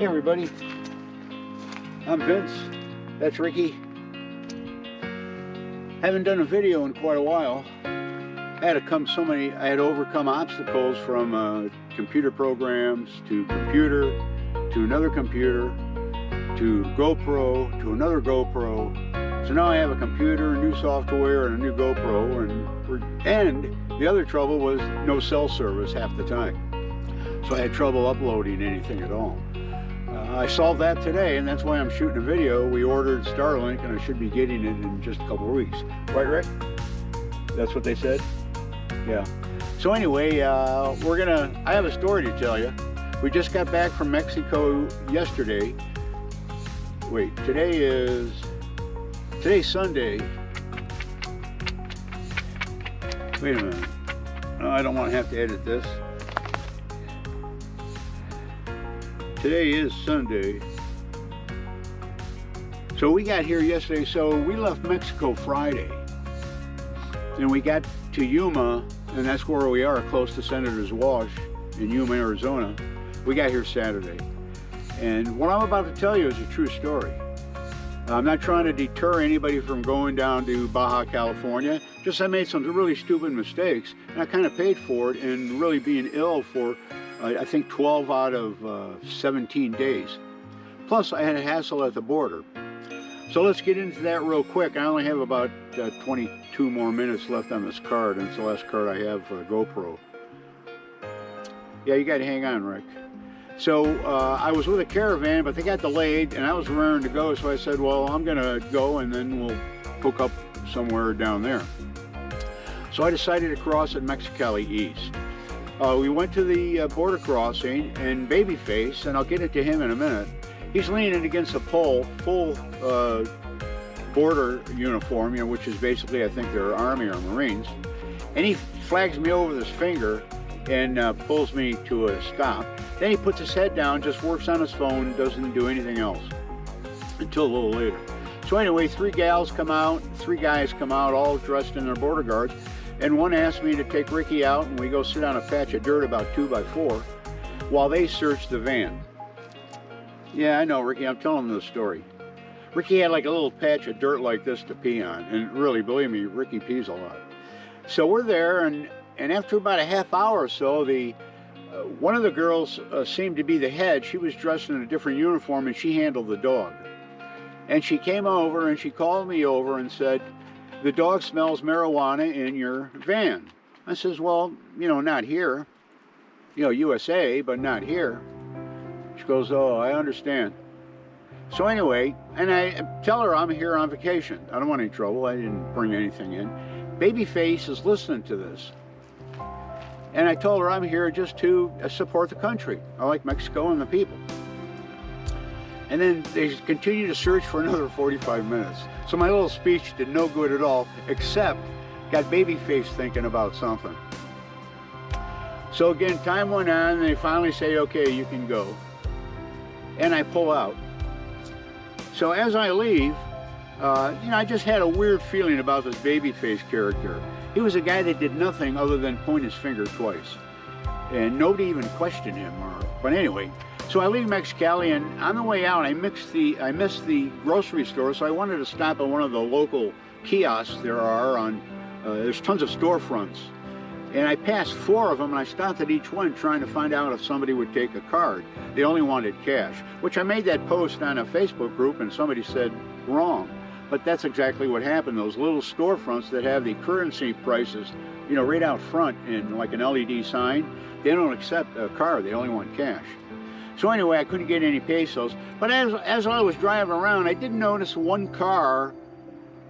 Hey everybody, I'm Vince, that's Ricky. Haven't done a video in quite a while. I had to overcome obstacles from computer programs to computer, to another computer, to GoPro, to another GoPro. So now I have a computer, new software, and a new GoPro, and the other trouble was no cell service half the time. So I had trouble uploading anything at all. I solved that today, and that's why I'm shooting a video. We ordered Starlink, and I should be getting it in just a couple of weeks. Right, Rick? That's what they said? Yeah. So anyway, I have a story to tell you. We just got back from Mexico yesterday. Wait, today's Sunday. Wait a minute. No, I don't want to have to edit this. Today is Sunday. So we got here yesterday. So we left Mexico Friday. And we got to Yuma, and that's where we are, close to Senator's Wash in Yuma, Arizona. We got here Saturday. And what I'm about to tell you is a true story. I'm not trying to deter anybody from going down to Baja California. Just I made some really stupid mistakes, and I kind of paid for it, and really being ill for I think 12 out of 17 days. Plus I had a hassle at the border. So let's get into that real quick. I only have about 22 more minutes left on this card, and it's the last card I have for the GoPro. Yeah, you gotta hang on, Rick. So I was with a caravan, but they got delayed, and I was raring to go, so I said, well, I'm gonna go, and then we'll hook up somewhere down there. So I decided to cross at Mexicali East. We went to the border crossing, and Babyface, and I'll get into him in a minute, he's leaning against a pole, full border uniform, which is basically, I think they're Army or Marines, and he flags me over with his finger and pulls me to a stop. Then he puts his head down, just works on his phone, doesn't do anything else until a little later. So anyway, three guys come out, all dressed in their border guards, and one asked me to take Ricky out, and we go sit on a patch of dirt about 2x4 while they search the van. Yeah, I know, Ricky, I'm telling them the story. Ricky had like a little patch of dirt like this to pee on, and really, believe me, Ricky pees a lot. So we're there, and after about a half hour or so, one of the girls seemed to be the head. She was dressed in a different uniform, and she handled the dog. And she came over, and she called me over and said, the dog smells marijuana in your van. I says, well, not here. USA, but not here. She goes, oh, I understand. So anyway, and I tell her I'm here on vacation. I don't want any trouble. I didn't bring anything in. Babyface is listening to this. And I told her I'm here just to support the country. I like Mexico and the people. And then they continue to search for another 45 minutes. So my little speech did no good at all, except got Babyface thinking about something. So again, time went on, and they finally say, okay, you can go. And I pull out. So as I leave, I just had a weird feeling about this Babyface character. He was a guy that did nothing other than point his finger twice. And nobody even questioned him. But anyway, so I leave Mexicali, and on the way out, I missed the grocery store, so I wanted to stop at one of the local kiosks there are on, there's tons of storefronts. And I passed 4 of them, and I stopped at each one trying to find out if somebody would take a card. They only wanted cash, which I made that post on a Facebook group, and somebody said, wrong. But that's exactly what happened. Those little storefronts that have the currency prices, right out front in like an LED sign, they don't accept a card, they only want cash. So anyway, I couldn't get any pesos. But as I was driving around, I did notice one car,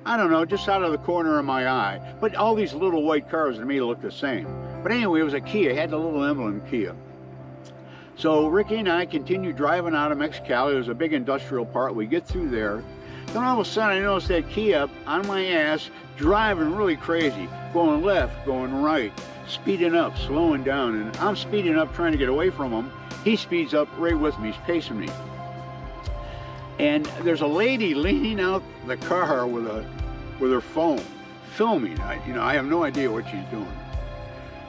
I don't know, just out of the corner of my eye. But all these little white cars to me look the same. But anyway, it was a Kia. It had the little emblem Kia. So Ricky and I continued driving out of Mexicali. There's a big industrial part. We get through there. Then all of a sudden, I noticed that Kia on my ass, driving really crazy, going left, going right, speeding up, slowing down. And I'm speeding up, trying to get away from him. He speeds up right with me. He's pacing me. And there's a lady leaning out the car with her phone, filming. I have no idea what she's doing.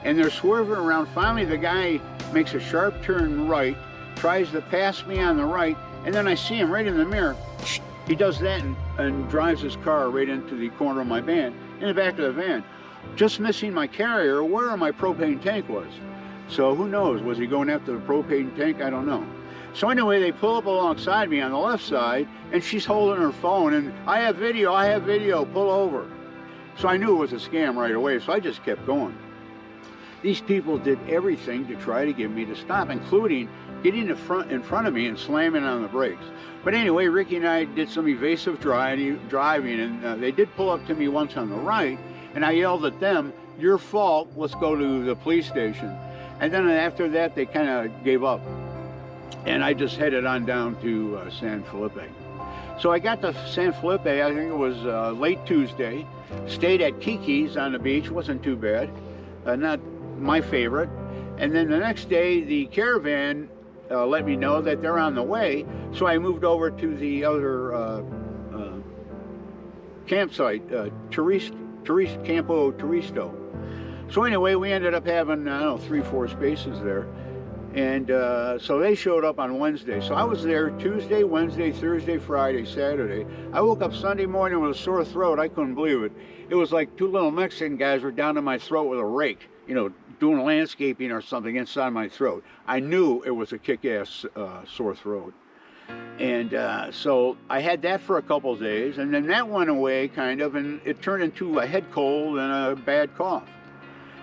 And they're swerving around. Finally, the guy makes a sharp turn right, tries to pass me on the right, and then I see him right in the mirror. He does that and drives his car right into the corner of my van, in the back of the van, just missing my carrier where my propane tank was. So who knows, was he going after the propane tank? I don't know. So anyway, they pull up alongside me on the left side, and she's holding her phone, and I have video, pull over. So I knew it was a scam right away, so I just kept going. These people did everything to try to get me to stop, including getting in front of me and slamming on the brakes. But anyway, Ricky and I did some evasive driving, and they did pull up to me once on the right, and I yelled at them, "Your fault, let's go to the police station." And then after that, they kind of gave up. And I just headed on down to San Felipe. So I got to San Felipe, I think it was late Tuesday, stayed at Kiki's on the beach, wasn't too bad, not my favorite. And then the next day, the caravan let me know that they're on the way, so I moved over to the other campsite, Campo Turisto. So anyway, we ended up having, I don't know, 3-4 spaces there. And so they showed up on Wednesday. So I was there Tuesday, Wednesday, Thursday, Friday, Saturday. I woke up Sunday morning with a sore throat. I couldn't believe it. It was like two little Mexican guys were down in my throat with a rake, you know, doing landscaping or something inside my throat. I knew it was a kick-ass sore throat. And so I had that for a couple of days, and then that went away kind of, and it turned into a head cold and a bad cough.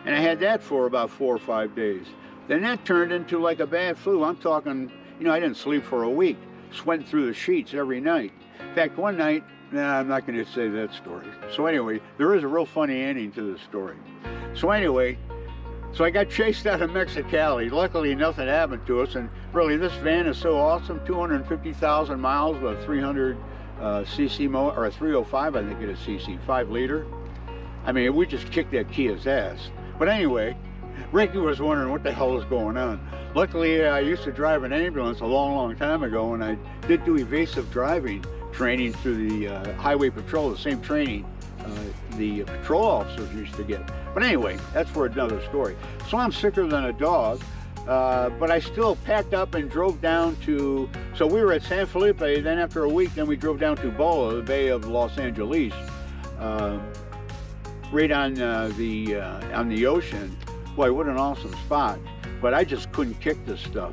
And I had that for about 4 or 5 days. Then that turned into like a bad flu. I'm talking, you know, I didn't sleep for a week, sweating through the sheets every night. In fact, one night, I'm not going to say that story. So anyway, there is a real funny ending to this story. So anyway, so I got chased out of Mexicali. Luckily, nothing happened to us. And really, this van is so awesome, 250,000 miles with a 300 cc motor, or a 305, I think it is cc, 5 liter. I mean, we just kicked that Kia's ass. But anyway, Ricky was wondering what the hell was going on. Luckily, I used to drive an ambulance a long time ago, and I did do evasive driving training through the highway patrol, the same training the patrol officers used to get. But anyway, that's for another story. So I'm sicker than a dog, but I still packed up and drove down to, so we were at San Felipe, then after a week, then we drove down to Bola, the Bay of Los Angeles, right on the ocean. Boy, what an awesome spot. But I just couldn't kick this stuff.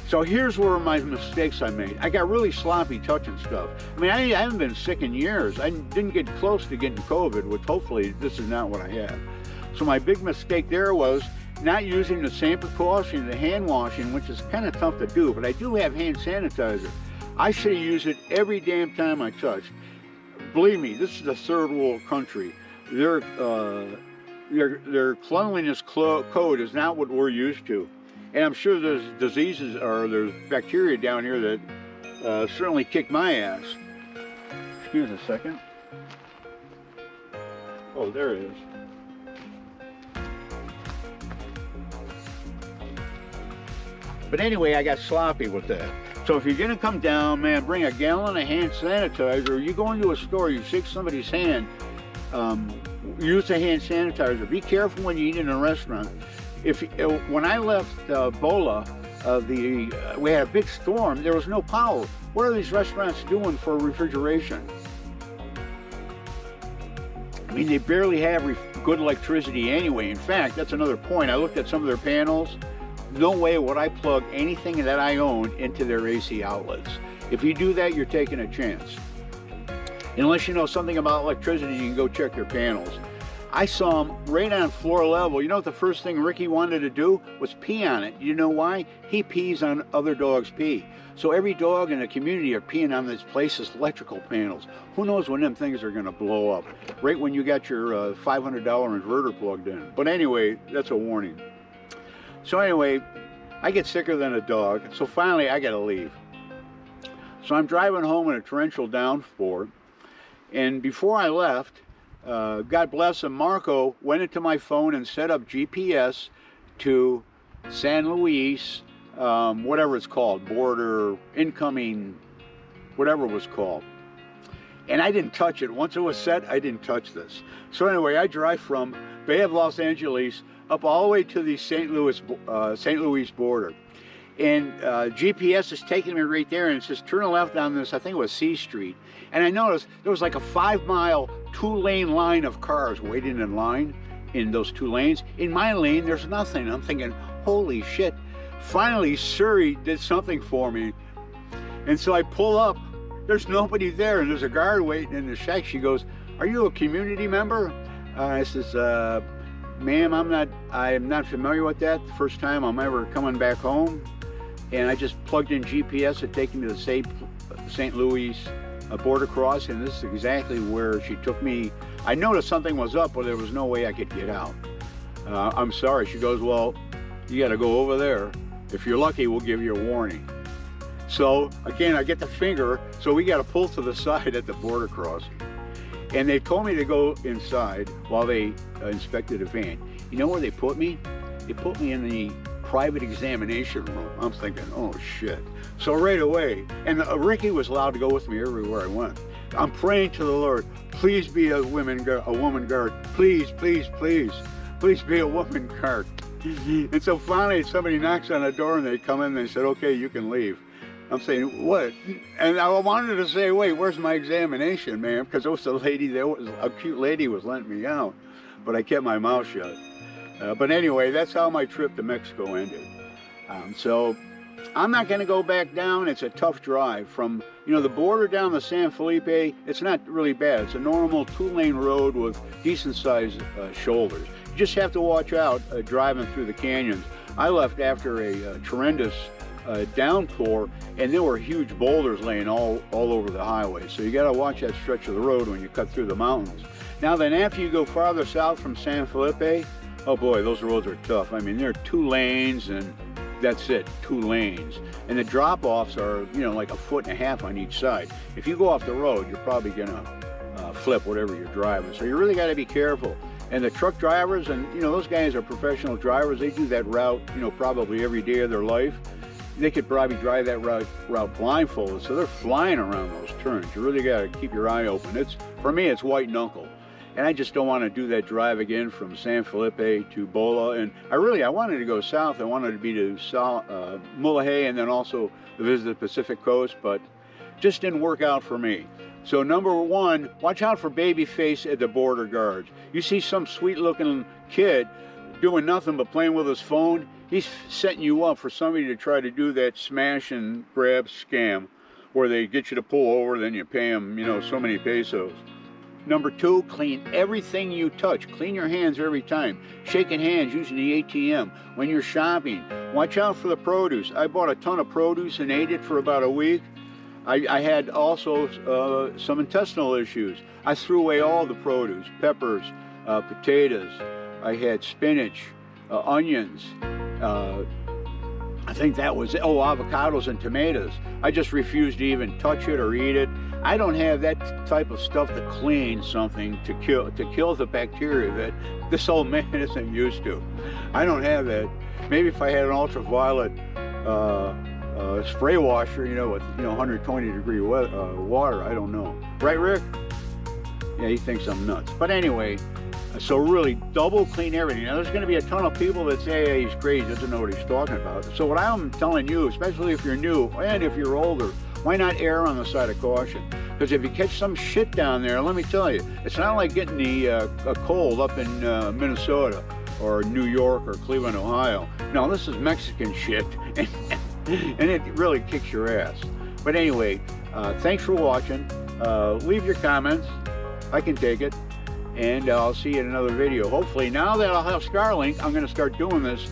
So here's where my mistakes I made. I got really sloppy touching stuff. I mean, I haven't been sick in years. I didn't get close to getting COVID, which hopefully this is not what I have. So my big mistake there was not using the same precaution, the hand washing, which is kind of tough to do, but I do have hand sanitizer. I should have used it every damn time I touched. Believe me, this is a third world country. Their cleanliness code is not what we're used to. And I'm sure there's diseases or there's bacteria down here that certainly kicked my ass. Excuse a second. Oh, there it is. But anyway, I got sloppy with that. So if you're gonna come down, man, bring a gallon of hand sanitizer. You go into a store, you shake somebody's hand, use the hand sanitizer. Be careful when you eat in a restaurant. When I left Bola, we had a big storm, there was no power. What are these restaurants doing for refrigeration? I mean, they barely have good electricity anyway. In fact, that's another point. I looked at some of their panels. No way would I plug anything that I own into their AC outlets. If you do that, you're taking a chance. Unless you know something about electricity, you can go check your panels. I saw them right on floor level. You know what the first thing Ricky wanted to do was pee on it. You know why? He pees on other dogs' pee. So every dog in the community are peeing on this place's electrical panels. Who knows when them things are gonna blow up? Right when you got your $500 inverter plugged in. But anyway, that's a warning. So anyway, I get sicker than a dog. So finally I gotta leave. So I'm driving home in a torrential downpour. And before I left, God bless him, Marco went into my phone and set up GPS to San Luis, whatever it's called, border, incoming, whatever it was called. And I didn't touch it. Once it was set, I didn't touch this. So anyway, I drive from Bay of Los Angeles up all the way to the St. Louis border. And GPS is taking me right there, and it says turn left on this, I think it was C Street. And I noticed there was like a 5-mile, 2-lane line of cars waiting in line in those 2 lanes. In my lane, there's nothing. I'm thinking, holy shit. Finally, Siri did something for me. And so I pull up, there's nobody there, and there's a guard waiting in the shack. She goes, are you a community member? I says, ma'am, I'm not familiar with that. The first time I'm ever coming back home. And I just plugged in GPS to take me to the St. Louis border crossing, and this is exactly where she took me. I noticed something was up, but there was no way I could get out. I'm sorry. She goes, well, you got to go over there. If you're lucky, we'll give you a warning. So again, I get the finger, so we got to pull to the side at the border crossing. And they told me to go inside while they inspected the van. You know where they put me? They put me in the private examination room. I'm thinking, oh shit. So right away, and Ricky was allowed to go with me everywhere I went. I'm praying to the Lord, please be a woman guard. Please, please, please, please be a woman guard. And so finally somebody knocks on the door and they come in and they said, okay, you can leave. I'm saying, what? And I wanted to say, wait, where's my examination, man? Because there was a lady, there was a cute lady was letting me out, but I kept my mouth shut. But anyway, that's how my trip to Mexico ended. So I'm not going to go back down. It's a tough drive from, the border down to San Felipe. It's not really bad. It's a normal 2-lane road with decent sized shoulders. You just have to watch out driving through the canyons. I left after a tremendous downpour, and there were huge boulders laying all over the highway. So you got to watch that stretch of the road when you cut through the mountains. Now then, after you go farther south from San Felipe, oh boy, those roads are tough. I mean, there are 2 lanes and that's it, 2 lanes. And the drop-offs are, like 1.5 feet on each side. If you go off the road, you're probably gonna flip whatever you're driving. So you really gotta be careful. And the truck drivers, and those guys are professional drivers. They do that route, probably every day of their life. They could probably drive that route blindfolded. So they're flying around those turns. You really gotta keep your eye open. For me, it's white knuckle. And I just don't want to do that drive again from San Felipe to Bola. And I wanted to go south. I wanted to be to Mulegé and then also visit the Pacific Coast, but just didn't work out for me. So number 1, watch out for baby face at the border guards. You see some sweet looking kid doing nothing but playing with his phone, he's setting you up for somebody to try to do that smash and grab scam where they get you to pull over, then you pay them, so many pesos. Number 2, clean everything you touch. Clean your hands every time. Shaking hands using the ATM. When you're shopping, watch out for the produce. I bought a ton of produce and ate it for about a week. I had also some intestinal issues. I threw away all the produce, peppers, potatoes. I had spinach, onions. I think that was, avocados and tomatoes. I just refused to even touch it or eat it. I don't have that type of stuff to clean something to kill the bacteria that this old man isn't used to. I don't have that. Maybe if I had an ultraviolet spray washer, with 120 degree water, I don't know. Right, Rick? Yeah, he thinks I'm nuts. But anyway, so really double clean everything. Now there's going to be a ton of people that say, hey, he's crazy, doesn't know what he's talking about. So what I'm telling you, especially if you're new and if you're older, why not err on the side of caution? Because if you catch some shit down there, let me tell you, it's not like getting a cold up in Minnesota or New York or Cleveland, Ohio. No, this is Mexican shit, and it really kicks your ass. But anyway, thanks for watching. Leave your comments. I can take it. And I'll see you in another video. Hopefully, now that I'll have Starlink, I'm going to start doing this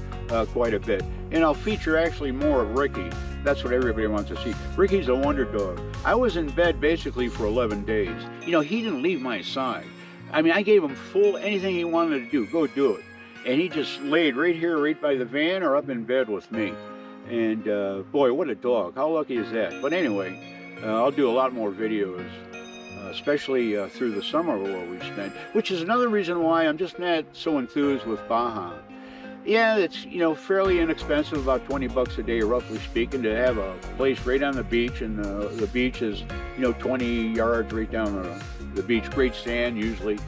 quite a bit. And I'll feature actually more of Ricky. That's what everybody wants to see. Ricky's a wonder dog. I was in bed basically for 11 days. He didn't leave my side. I mean, I gave him full anything he wanted to do, go do it. And he just laid right here, right by the van or up in bed with me. And boy, what a dog. How lucky is that? But anyway, I'll do a lot more videos, especially through the summer where we spent, which is another reason why I'm just not so enthused with Baja. Yeah, it's, fairly inexpensive, about 20 bucks a day, roughly speaking, to have a place right on the beach, and the beach is, 20 yards right down the beach, great sand usually.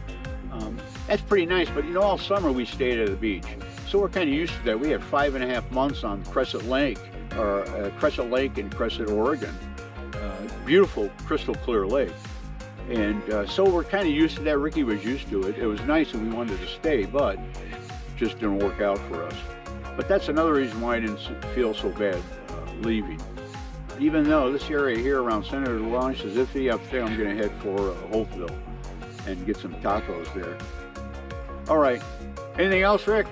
That's pretty nice, but all summer we stayed at the beach. So we're kind of used to that. We had 5.5 months on Crescent Lake, or Crescent Lake in Crescent, Oregon. Beautiful, crystal clear lake. And so we're kind of used to that. Ricky was used to it. It was nice and we wanted to stay, but just didn't work out for us. But that's another reason why I didn't feel so bad leaving. Even though this area here around Senator Launch is iffy, up there I'm going to head for Hopeville and get some tacos there. All right. Anything else, Rick?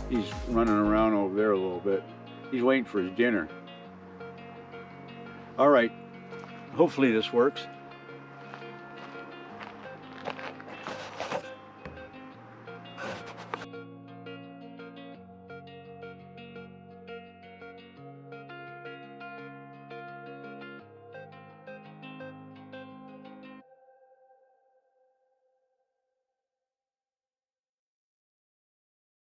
He's running around over there a little bit. He's waiting for his dinner. All right. Hopefully this works.